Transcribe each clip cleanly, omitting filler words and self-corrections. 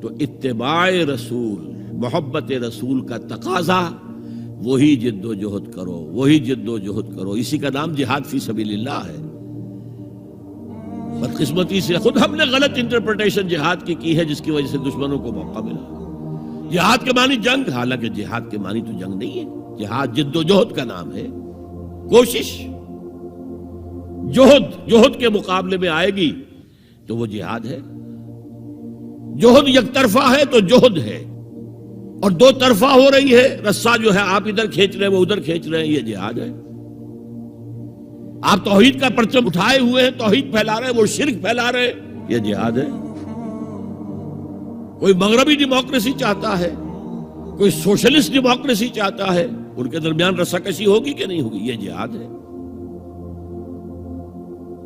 تو اتباع رسول، محبت رسول کا تقاضا وہی جد و جہد کرو، وہی جد و جہد کرو. اسی کا نام جہاد فی سبیل اللہ ہے. بدقسمتی سے خود ہم نے غلط انٹرپریٹیشن جہاد کی ہے، جس کی وجہ سے دشمنوں کو موقع ملا. جہاد کے معنی جنگ، حالانکہ جہاد کے معنی تو جنگ نہیں ہے. جہاد جد و جہد کا نام ہے، کوشش. جہد کے مقابلے میں آئے گی تو وہ جہاد ہے. جہد یک طرفہ ہے تو جہد ہے، اور دو طرفہ ہو رہی ہے. رسہ جو ہے آپ ادھر کھینچ رہے ہیں، وہ ادھر کھینچ رہے ہیں، یہ جہاد ہے. آپ توحید کا پرچم اٹھائے ہوئے ہیں، توحید پھیلا رہے ہیں، وہ شرک پھیلا رہے ہیں، یہ جہاد ہے. کوئی مغربی ڈیموکریسی چاہتا ہے، کوئی سوشلسٹ ڈیموکریسی چاہتا ہے، ان کے درمیان رساکشی ہوگی کہ نہیں ہوگی؟ یہ جہاد ہے.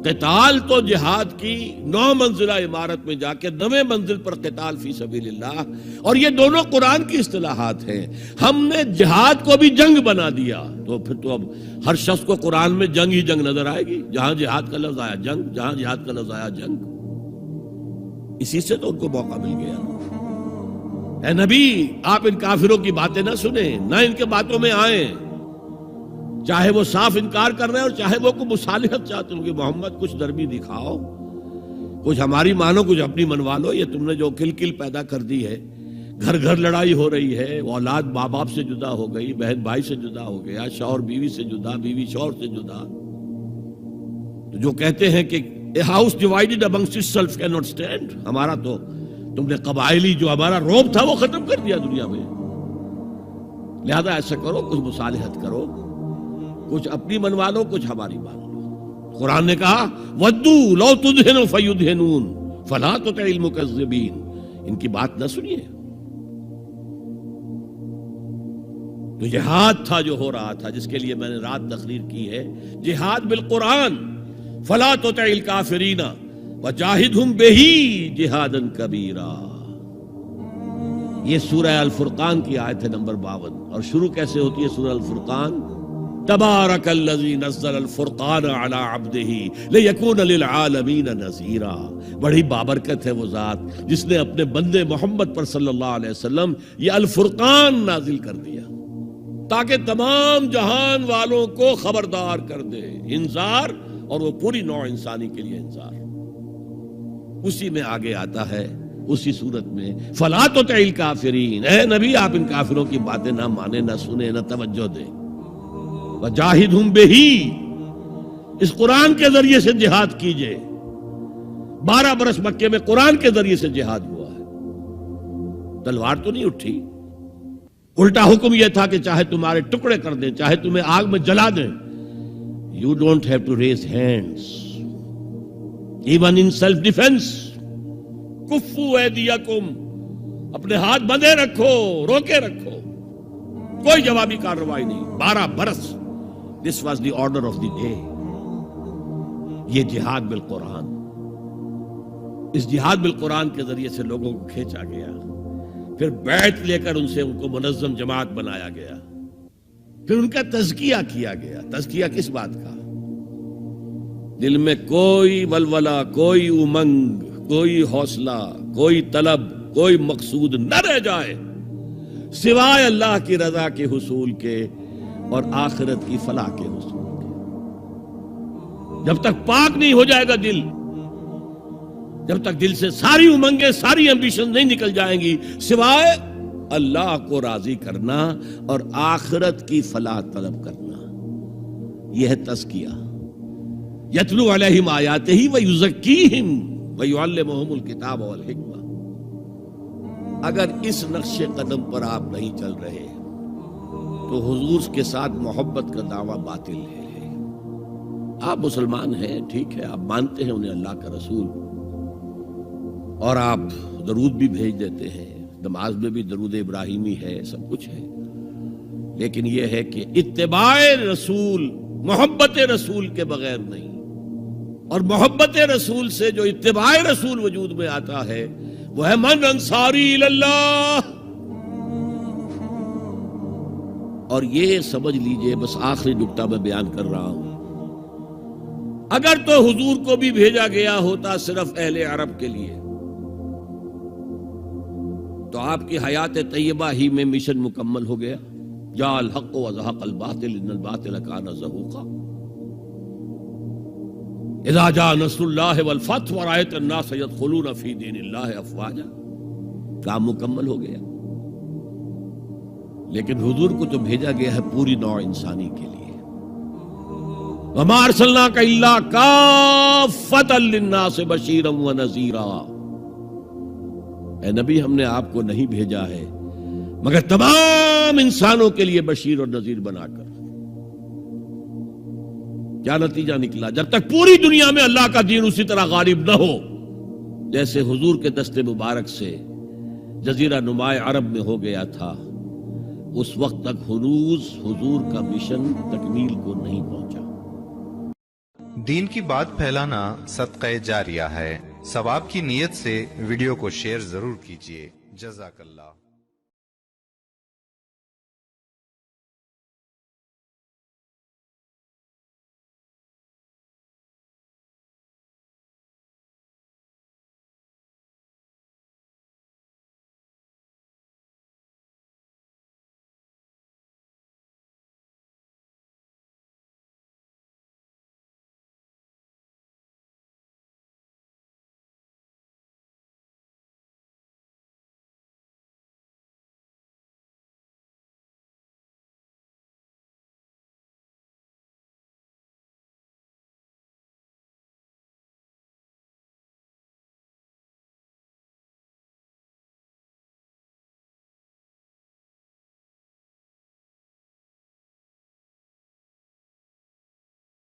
قتال تو جہاد کی 9 منزلہ عمارت میں جا کے 9ویں منزل پر قتال فی سبیل اللہ، اور یہ دونوں قرآن کی اصطلاحات ہیں. ہم نے جہاد کو بھی جنگ بنا دیا، تو پھر تو اب ہر شخص کو قرآن میں جنگ ہی جنگ نظر آئے گی. جہاں جہاد کا لفظ آیا جنگ، جہاں جہاد کا لفظ آیا جنگ. اسی سے تو ان کو موقع مل گیا. اے نبی، آپ ان کافروں کی باتیں نہ سنیں، نہ ان کے باتوں میں آئیں. چاہے وہ صاف انکار کر رہے ہیں اور چاہے وہ کوئی مصالحت چاہتے ہیں کہ محمد کچھ درمی دکھاؤ، کچھ ہماری مانو، کچھ اپنی منوا لو. یہ تم نے جو کل پیدا کر دی ہے، گھر گھر لڑائی ہو رہی ہے، اولاد ماں باپ سے جدا ہو گئی، بہن بھائی سے جدا ہو گیا، شوہر بیوی سے جدا، بیوی شوہر سے جدا. تو جو کہتے ہیں کہ a house divided amongst itself cannot stand، ہمارا تو تم نے قبائلی جو ہمارا روب تھا وہ ختم کر دیا دنیا میں. لہذا ایسا کرو، کچھ مصالحت کرو، کچھ اپنی منوا لو، کچھ ہماری مان لو. قرآن نے کہا وَدُّوا لَوْ تُدْهِنُ فَيُدْهِنُونَ فَلَا تُطِعِ الْمُكَذِّبِينَ. ان کی بات نہ سنیے. تو جہاد تھا جو ہو رہا تھا، جس کے لیے میں نے رات تقریر کی ہے، جہاد بالقرآن. فَلَا تُطِعِ الْكَافِرِينَ وَجَاهِدْهُمْ بِهِ جِهَادًا كَبِيرًا. یہ سورہ الفرقان کی آیت ہے نمبر 52، اور شروع کیسے ہوتی ہے سورہ الفرقان؟ تبارک الذی نزل الفرقان علی عبدہ لیکون للعالمین نذیرا. بڑی بابرکت ہے وہ ذات جس نے اپنے بندے محمد پر صلی اللہ علیہ وسلم یہ الفرقان نازل کر دیا تاکہ تمام جہان والوں کو خبردار کر دے. انذار، اور وہ پوری نوع انسانی کے لیے انذار. اسی میں آگے آتا ہے، اسی صورت میں فلا تطع الکافرین. اے نبی، آپ ان کافروں کی باتیں نہ مانیں، نہ سنیں، نہ توجہ دیں. وجاہدہم بہ، اس قرآن کے ذریعے سے جہاد کیجئے. 12 برس مکے میں قرآن کے ذریعے سے جہاد ہوا ہے. تلوار تو نہیں اٹھی. الٹا حکم یہ تھا کہ چاہے تمہارے ٹکڑے کر دیں، چاہے تمہیں آگ میں جلا دیں. You don't have to raise hands even in self defense. کفو ایدیکم، اپنے ہاتھ بندھے رکھو، روکے رکھو، کوئی جوابی کارروائی نہیں. 12 برس. This was the order of the day. یہ جہاد بالقرآن. اس جہاد بالقرآن کے ذریعے سے لوگوں کو کھینچا گیا، پھر بیعت لے کر ان سے ان کو منظم جماعت بنایا گیا، پھر ان کا تزکیہ کیا گیا. تزکیہ کس بات کا؟ دل میں کوئی ولولہ، کوئی امنگ، کوئی حوصلہ، کوئی طلب، کوئی مقصود نہ رہ جائے سوائے اللہ کی رضا کے حصول کے اور آخرت کی فلاح کے حصول کے. جب تک پاک نہیں ہو جائے گا دل، جب تک دل سے ساری امنگیں، ساری ایمبیشن نہیں نکل جائیں گی سوائے اللہ کو راضی کرنا اور آخرت کی فلاح طلب کرنا، یہ ہے تزکیہ. یتلو علیہم آیاتہ ویزکیہم ویعلمہم الکتاب والحکمہ. اگر اس نقش قدم پر آپ نہیں چل رہے تو حضور کے ساتھ محبت کا دعویٰ باطل ہے. آپ مسلمان ہیں، ٹھیک ہے، آپ مانتے ہیں انہیں اللہ کا رسول، اور آپ درود بھی بھیج دیتے ہیں، نماز میں بھی درود ابراہیمی ہے، سب کچھ ہے. لیکن یہ ہے کہ اتباع رسول، محبت رسول کے بغیر نہیں. اور محبت رسول سے جو اتباع رسول وجود میں آتا ہے وہ ہے من انصاری اللہ. اور یہ سمجھ لیجئے، بس آخری نکتہ میں بیان کر رہا ہوں، اگر تو حضور کو بھی بھیجا گیا ہوتا صرف اہل عرب کے لیے تو آپ کی حیات طیبہ ہی میں مشن مکمل ہو گیا. جاء الحق وزهق الباطل ان الباطل كان زهوقا. اذا جاء نصر الله والفتح ورأيت الناس يدخلون في دين الله افواجا. کام مکمل ہو گیا. لیکن حضور کو تو بھیجا گیا ہے پوری نوع انسانی کے لیے. وما ارسلناک الا کافۃ للناس بشیرا ونذیرا. اے نبی ہم نے آپ کو نہیں بھیجا ہے مگر تمام انسانوں کے لیے بشیر اور نذیر بنا کر. کیا نتیجہ نکلا؟ جب تک پوری دنیا میں اللہ کا دین اسی طرح غالب نہ ہو جیسے حضور کے دست مبارک سے جزیرہ نماء عرب میں ہو گیا تھا، اس وقت تک ہنوز حضور کا مشن تکمیل کو نہیں پہنچا. دین کی بات پھیلانا صدقہ جاریہ ہے. ثواب کی نیت سے ویڈیو کو شیئر ضرور کیجیے. جزاک اللہ.